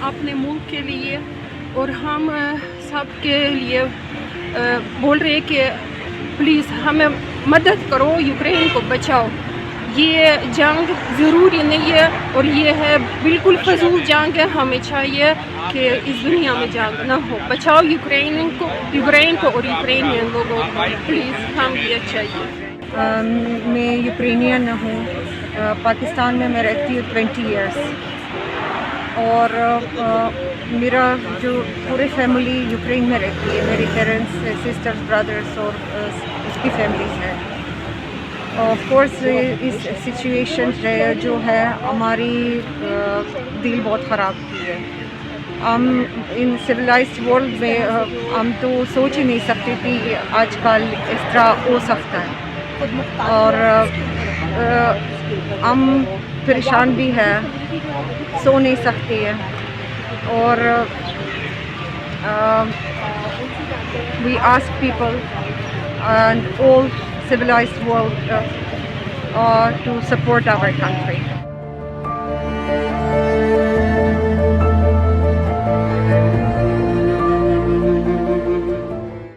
अपने मुल्क के लिए और हम सब के लिए बोल रहे हैं कि प्लीज़ हमें मदद करो, यूक्रेन को बचाओ। ये जंग ज़रूरी नहीं है और ये है बिल्कुल फजूल जंग है। हमें चाहिए कि इस दुनिया में जंग ना हो। बचाओ यूक्रेन को और यूक्रेनियन लोगों को, प्लीज़ हम ये चाहिए। मैं यूक्रेनियन हूँ, पाकिस्तान में मैं रहती हूँ 20 इयर्स और मेरा जो पूरी फैमिली यूक्रेन में रहती है। मेरे पेरेंट्स, सिस्टर्स, ब्रदर्स और उसकी फैमिलीज है। ऑफ कोर्स इस सिचुएशन से जो है हमारी दिल बहुत ख़राब की है। हम इन सिविलाइज्ड वर्ल्ड में हम तो सोच ही नहीं सकते थे कि आजकल इस तरह हो सकता है और हम परेशान भी है, सो नहीं सकते हैं और we ask people and all civilized world to support our country.